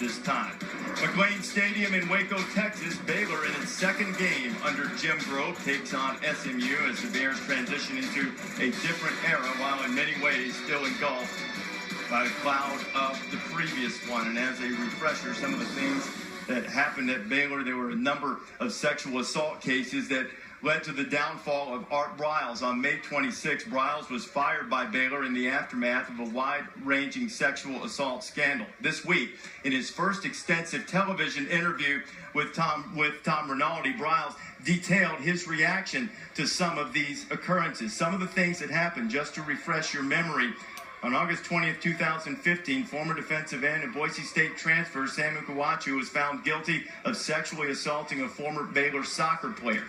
this time. McLean Stadium in Waco, Texas. Baylor in its second game under Jim Grobe takes on SMU as the Bears transition into a different era, while in many ways still engulfed by the cloud of the previous one. And as a refresher, some of the things that happened at Baylor, there were a number of sexual assault cases that led to the downfall of Art Briles. On May 26, Briles was fired by Baylor in the aftermath of a wide-ranging sexual assault scandal. This week, in his first extensive television interview with Tom Rinaldi, Briles detailed his reaction to some of these occurrences. Some of the things that happened, just to refresh your memory. On August 20th, 2015, former defensive end and Boise State transfer Samuel Kawachu was found guilty of sexually assaulting a former Baylor soccer player.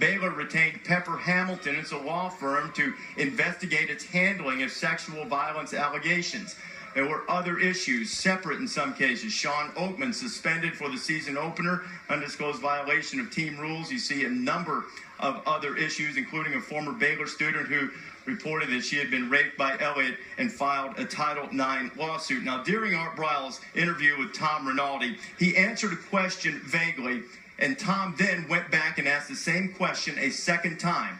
Baylor retained Pepper Hamilton as a law firm to investigate its handling of sexual violence allegations. There were other issues, separate in some cases. Sean Oakman suspended for the season opener, undisclosed violation of team rules. You see a number of other issues, including a former Baylor student who reported that she had been raped by Elliott and filed a Title IX lawsuit. Now, during Art Briles' interview with Tom Rinaldi, he answered a question vaguely, and Tom then went back and asked the same question a second time.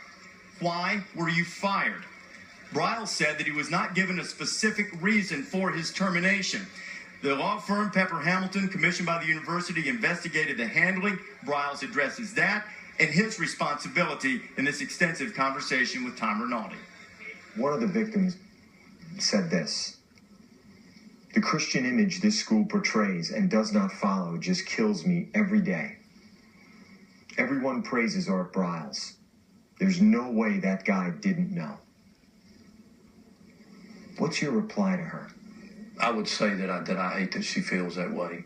Why were you fired? Briles said that he was not given a specific reason for his termination. The law firm Pepper Hamilton, commissioned by the university, investigated the handling. Briles addresses that and his responsibility in this extensive conversation with Tom Rinaldi. One of the victims said this: "The Christian image this school portrays and does not follow just kills me every day. Everyone praises Art Briles. There's no way that guy didn't know." What's your reply to her? I would say that I hate that she feels that way.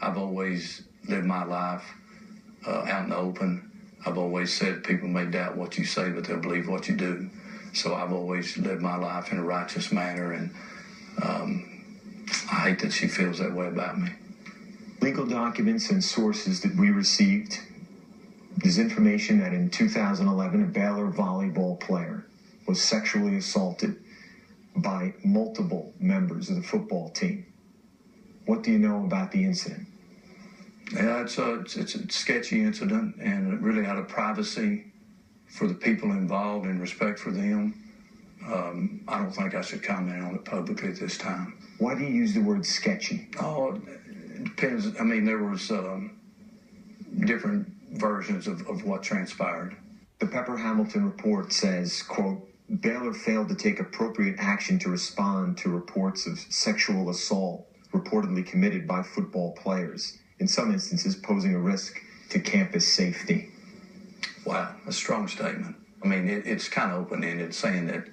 I've always lived my life out in the open. I've always said people may doubt what you say, but they'll believe what you do. So I've always lived my life in a righteous manner, and I hate that she feels that way about me. Legal documents and sources that we received, there's information that in 2011, a Baylor volleyball player was sexually assaulted by multiple members of the football team. What do you know about the incident? Yeah, it's a sketchy incident, and really out of privacy for the people involved and respect for them, I don't think I should comment on it publicly at this time. Why do you use the word sketchy? Oh, it depends. I mean, there was different versions of what transpired. The Pepper Hamilton report says, quote, "Baylor failed to take appropriate action to respond to reports of sexual assault reportedly committed by football players, in some instances posing a risk to campus safety." Wow, a strong statement. I mean, it's kind of open-ended, saying that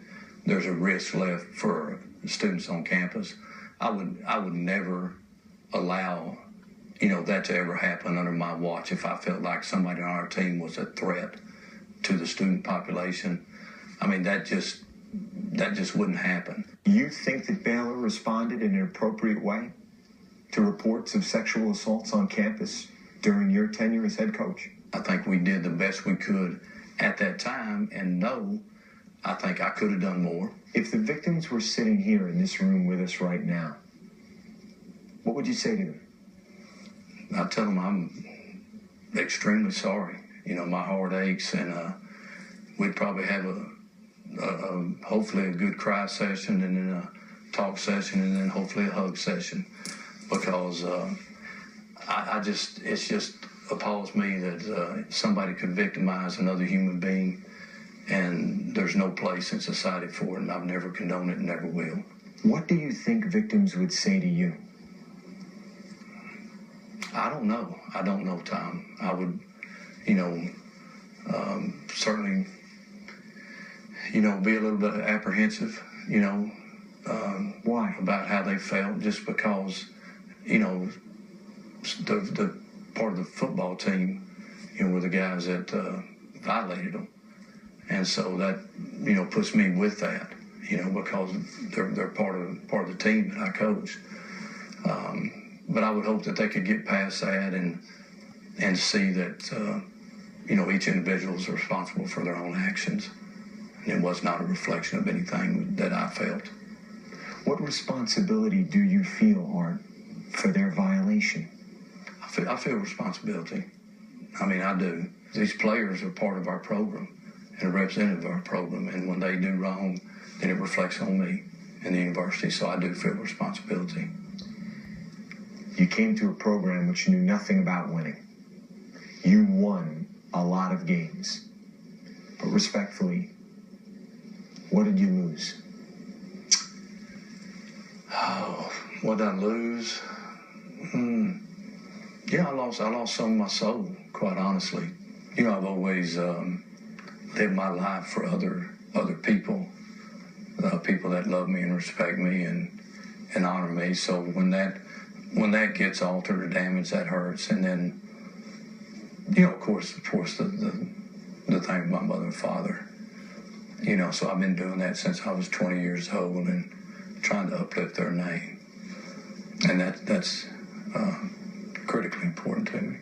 there's a risk left for students on campus. I would never allow, that to ever happen under my watch if I felt like somebody on our team was a threat to the student population. I mean, that just wouldn't happen. Do you think that Baylor responded in an appropriate way to reports of sexual assaults on campus during your tenure as head coach? I think we did the best we could at that time, and no, I think I could have done more. If the victims were sitting here in this room with us right now, what would you say to them? I'd tell them I'm extremely sorry. My heart aches, and we'd probably have hopefully a good cry session, and then a talk session, and then hopefully a hug session, because it just appalls me that somebody could victimize another human being, and there's no place in society for it, and I've never condoned it and never will. What do you think victims would say to you? I don't know. I don't know, Tom. I would, certainly, be a little bit apprehensive, Why? About how they felt, just because, the part of the football team, were the guys that violated them. And so that, puts me with that, because they're part of the team that I coach. But I would hope that they could get past that and see that, each individual is responsible for their own actions. And it was not a reflection of anything that I felt. What responsibility do you feel, Art, for their violation? violation? I feel responsibility. I mean, I do. These players are part of our program and a representative of our program, and when they do wrong, then it reflects on me and the university, so I do feel responsibility. You came to a program which knew nothing about winning. You won a lot of games. But respectfully, what did you lose? Oh, what did I lose? Yeah, I lost some of my soul, quite honestly. You know, I've always lived my life for other people, people that love me and respect me and honor me. So when that gets altered or damaged, that hurts. And then, you know, of course, the thing with my mother and father. You know, so I've been doing that since I was 20 years old and trying to uplift their name. And that's critically important to me.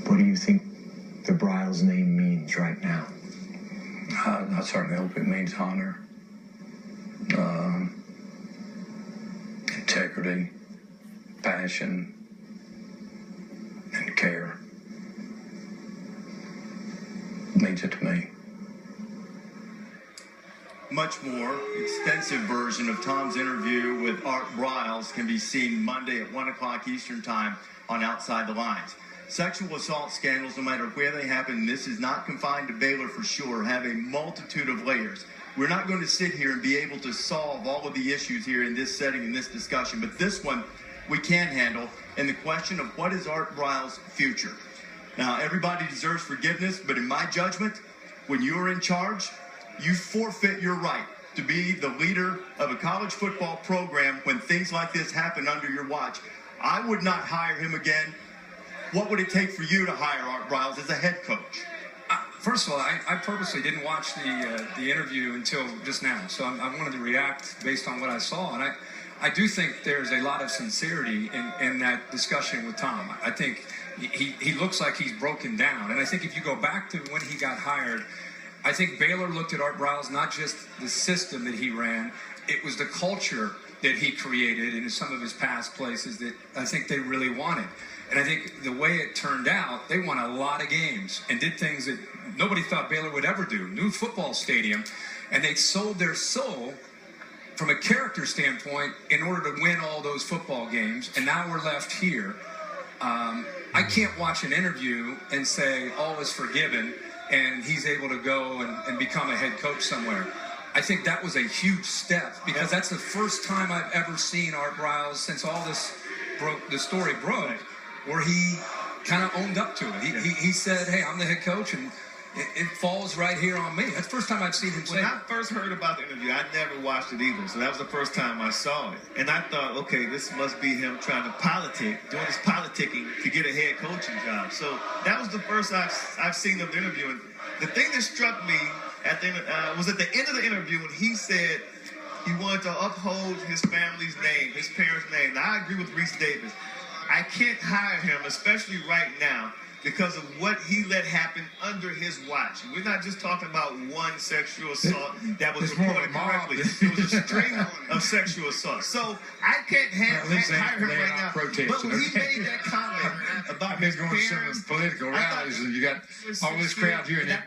What do you think the Briles name means right now? I certainly hope it means honor, integrity, passion, and care. It means it to me. Much more extensive version of Tom's interview with Art Briles can be seen Monday at 1 o'clock Eastern Time on Outside the Lines. Sexual assault scandals, no matter where they happen, this is not confined to Baylor for sure, have a multitude of layers. We're not going to sit here and be able to solve all of the issues here in this setting, in this discussion, but this one we can handle, and the question of what is Art Briles' future. Now, everybody deserves forgiveness, but in my judgment, when you are in charge, you forfeit your right to be the leader of a college football program when things like this happen under your watch. I would not hire him again. What would it take for you to hire Art Briles as a head coach? First of all, I purposely didn't watch the interview until just now, so I wanted to react based on what I saw. And I do think there's a lot of sincerity in that discussion with Tom. I think he looks like he's broken down. And I think if you go back to when he got hired, I think Baylor looked at Art Briles, not just the system that he ran, it was the culture that he created in some of his past places that I think they really wanted. And I think the way it turned out, they won a lot of games and did things that nobody thought Baylor would ever do. New football stadium, and they sold their soul from a character standpoint in order to win all those football games. And now we're left here. I can't watch an interview and say all is forgiven and he's able to go and become a head coach somewhere. I think that was a huge step because that's the first time I've ever seen Art Briles since all this the story broke, where he kind of owned up to it. He said, hey, I'm the head coach, and it falls right here on me. That's the first time I've seen him say When I first heard about the interview, I never watched it either, so that was the first time I saw it. And I thought, okay, this must be him trying to politic, doing his politicking to get a head coaching job. So that was the first I've seen of the interview. And the thing that struck me was at the end of the interview when he said he wanted to uphold his family's name, his parents' name. Now, I agree with Reese Davis. I can't hire him, especially right now, because of what he let happen under his watch. We're not just talking about one sexual assault that was reported correctly. It was a string of sexual assaults. So I can't hire him right now. But when he made that comment about his parents, going to some political rallies, and you got all this crowd here, and